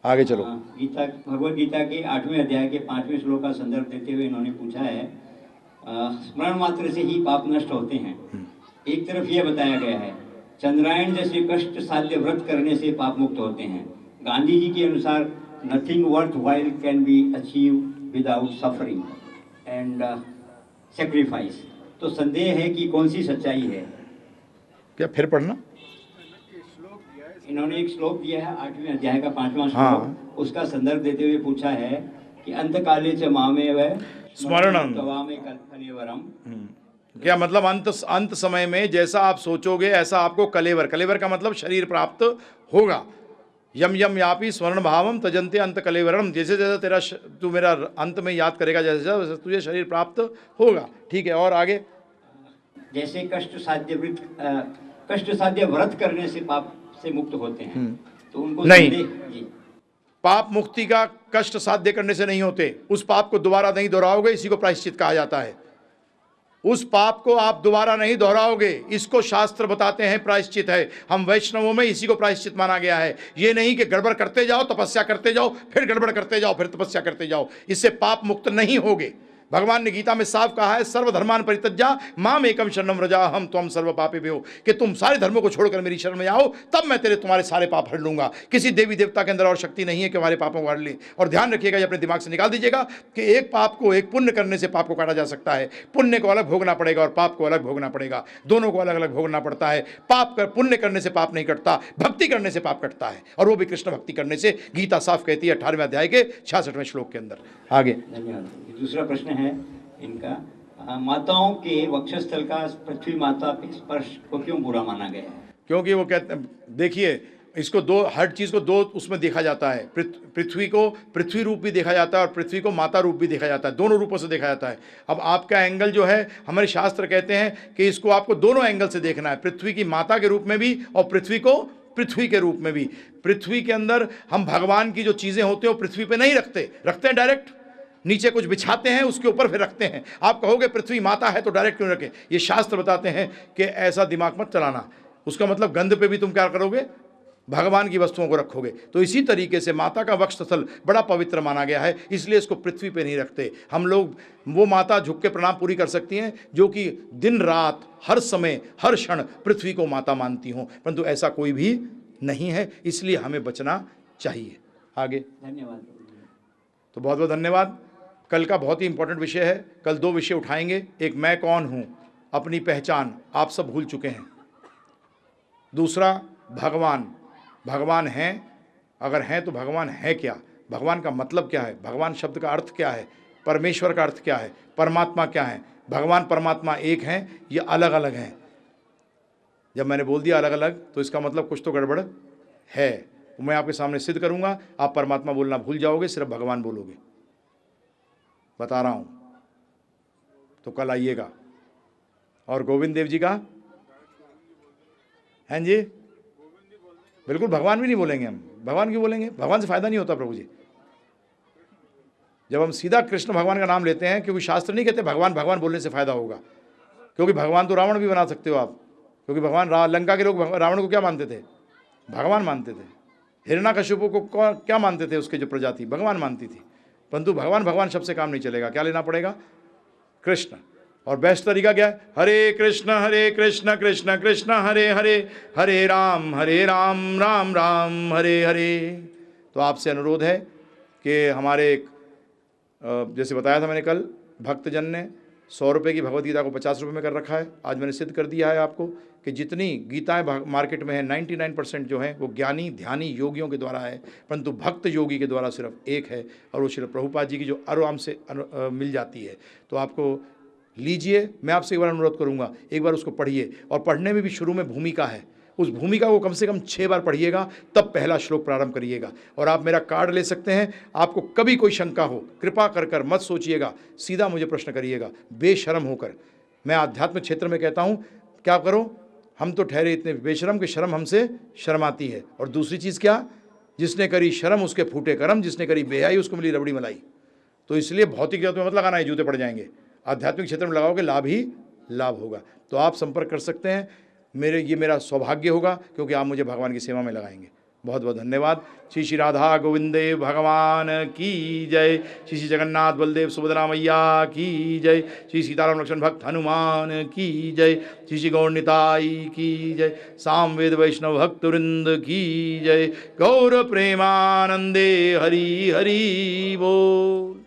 आगे चलो। गीता भगवत गीता के 8वें अध्याय के 5वें श्लोक का संदर्भ देते हुए इन्होंने पूछा है, स्मरण मात्र से ही पाप नष्ट होते हैं। एक तरफ यह बताया गया है, चंद्रायण जैसे कष्ट साध्य व्रत करने से पाप मुक्त होते हैं। गांधी जी के अनुसार nothing worth while can be achieve without suffering and sacrifice. तो संदेह है कि कौन सी सच्चाई है। क्या फिर पढ़ना? इन्होंने एक श्लोक दिया है 8वें अध्याय का 5वां श्लोक, उसका संदर्भ देते हुए पूछा है कि अंतकाले च मामेव स्मरणं तवामे कलेवरम। क्या मतलब अंत समय में जैसा आप सोचोगे ऐसा आपको कलेवर, कलेवर का मतलब शरीर प्राप्त होगा। यम यम यापी स्वर्ण भावम तजंते अंत कलेवरम, जैसे जैसे तेरा तू मेरा अंत में याद करेगा जैसे वैसे तुझे शरीर प्राप्त होगा। ठीक है, और आगे? जैसे कष्ट साध्य व्रत करने से पाप से मुक्त होते हैं, तो उनको नहीं, जी। पाप मुक्ति का कष्ट साध्य करने से नहीं होते। उस पाप को दोबारा नहीं दोहराओगे, इसी को प्रायश्चित कहा जाता है। उस पाप को आप दोबारा नहीं दोहराओगे, इसको शास्त्र बताते हैं प्रायश्चित है। हम वैष्णवों में इसी को प्रायश्चित माना गया है। ये नहीं कि गड़बड़ करते जाओ, तपस्या करते जाओ, फिर गड़बड़ करते जाओ, फिर तपस्या करते जाओ, इससे पाप मुक्त नहीं होगे। भगवान ने गीता में साफ कहा है, सर्वधर्मान परित्यज्य माम एकम शरणम व्रज अहम त्वं सर्व पापेभ्यो, कि तुम सारे धर्मों को छोड़कर मेरी शरण में आओ, तब मैं तुम्हारे सारे पाप हर लूंगा। किसी देवी देवता के अंदर और शक्ति नहीं है कि हमारे पापों को हर ले। और ध्यान रखिएगा, ये अपने दिमाग से निकाल दीजिएगा कि एक पाप को, एक पुण्य करने से पाप को काटा जा सकता है। पुण्य को अलग भोगना पड़ेगा और पाप को अलग भोगना पड़ेगा, दोनों को अलग अलग भोगना पड़ता है। पुण्य करने से पाप नहीं कटता, भक्ति करने से पाप कटता है, और वो भी कृष्ण भक्ति करने से। गीता साफ कहती है 18वें अध्याय के 66वें श्लोक के अंदर। आगे धन्यवाद। दूसरा प्रश्न है इनका, माताओं के वक्षस्थल का पृथ्वी माता के स्पर्श को क्यों बुरा माना गया है? क्योंकि वो कहते हैं, देखिए इसको दो, हर चीज़ को दो उसमें देखा जाता है। पृथ्वी को पृथ्वी रूप भी देखा जाता है और पृथ्वी को माता रूप भी देखा जाता है, दोनों रूपों से देखा जाता है। अब आपका एंगल जो है, हमारे शास्त्र कहते हैं कि इसको आपको दोनों एंगल से देखना है, पृथ्वी की माता के रूप में भी और पृथ्वी को पृथ्वी के रूप में भी। पृथ्वी के अंदर हम भगवान की जो चीज़ें होती हैं वो पृथ्वी पे नहीं रखते हैं डायरेक्ट, नीचे कुछ बिछाते हैं, उसके ऊपर फिर रखते हैं। आप कहोगे पृथ्वी माता है तो डायरेक्ट क्यों रखे? ये शास्त्र बताते हैं कि ऐसा दिमाग मत चलाना। उसका मतलब गंध पे भी तुम क्या करोगे? भगवान की वस्तुओं को रखोगे। तो इसी तरीके से माता का वक्षस्थल बड़ा पवित्र माना गया है, इसलिए इसको पृथ्वी पे नहीं रखते। हम लोग वो माता झुक के प्रणाम पूरी कर सकती हैं जो कि दिन रात हर समय हर क्षण पृथ्वी को माता मानती हों, परंतु ऐसा कोई भी नहीं है, इसलिए हमें बचना चाहिए। आगे। धन्यवाद। तो बहुत बहुत धन्यवाद। कल का बहुत ही इंपॉर्टेंट विषय है। कल दो विषय उठाएंगे, एक मैं कौन हूँ, अपनी पहचान, आप सब भूल चुके हैं। दूसरा भगवान हैं, अगर हैं तो भगवान है क्या, भगवान का मतलब क्या है, भगवान शब्द का अर्थ क्या है, परमेश्वर का अर्थ क्या है, परमात्मा क्या है। भगवान परमात्मा एक हैं, ये अलग अलग हैं। जब मैंने बोल दिया अलग अलग तो इसका मतलब कुछ तो गड़बड़ है। मैं आपके सामने सिद्ध करूंगा, आप परमात्मा बोलना भूल जाओगे, सिर्फ भगवान बोलोगे, बता रहा हूं। तो कल आइएगा। और गोविंद देव जी का हैं जी, बिल्कुल भगवान भी नहीं बोलेंगे हम। भगवान क्यों बोलेंगे? भगवान से फायदा नहीं होता प्रभु जी। जब हम सीधा कृष्ण भगवान का नाम लेते हैं, क्योंकि शास्त्र नहीं कहते भगवान भगवान बोलने से फायदा होगा, क्योंकि भगवान तो रावण भी बना सकते हो आप। क्योंकि भगवान लंका के लोग रावण को क्या मानते थे? भगवान मानते थे। हिरण्यकशिपु को क्या मानते थे? उसके जो प्रजाति भगवान मानती थी। परंतु भगवान शब्द से काम नहीं चलेगा, क्या लेना पड़ेगा? कृष्ण। और बेस्ट तरीका क्या है? हरे कृष्ण कृष्ण कृष्ण हरे हरे, हरे राम राम राम हरे हरे। तो आपसे अनुरोध है कि हमारे जैसे बताया था मैंने कल, भक्तजन ने 100 रुपये की भगवद गीता को 50 रुपये में कर रखा है। आज मैंने सिद्ध कर दिया है आपको कि जितनी गीताएं मार्केट में है 99% जो है वो ज्ञानी ध्यानी योगियों के द्वारा है, परंतु भक्त योगी के द्वारा सिर्फ एक है, और वो श्री प्रभुपाद जी की जो आराम से मिल जाती है। तो आपको लीजिए, मैं आपसे एक बार अनुरोध करूंगा, एक बार उसको पढ़िए। और पढ़ने में भी शुरू में भूमिका है, उस भूमिका को कम से कम 6 बार पढ़िएगा, तब पहला श्लोक प्रारंभ करिएगा। और आप मेरा कार्ड ले सकते हैं। आपको कभी कोई शंका हो, कृपा कर कर मत सोचिएगा, सीधा मुझे प्रश्न करिएगा बेशर्म होकर। मैं आध्यात्मिक क्षेत्र में कहता हूँ क्या करो, हम तो ठहरे इतने बेशर्म कि शर्म हमसे शर्माती है। और दूसरी चीज़ क्या, जिसने करी शर्म उसके फूटे करम, जिसने करी बेहाई उसको मिली रबड़ी मलाई। तो इसलिए भौतिक जगत में मत लगाना है, जूते पड़ जाएंगे। आध्यात्मिक क्षेत्र में लगाओगे लाभ ही लाभ होगा। तो आप संपर्क कर सकते हैं। ये मेरा सौभाग्य होगा क्योंकि आप मुझे भगवान की सेवा में लगाएंगे। बहुत बहुत धन्यवाद। श्री श्री राधा गोविंदे भगवान की जय। श्री श्री जगन्नाथ बलदेव सुभद्रा मैया की जय। श्री सीताराम लक्ष्मण भक्त हनुमान की जय। श्री श्री गौर निताई की जय। सामवेद वैष्णव भक्त वृंद की जय। गौर प्रेमानंदे हरि हरि बोल।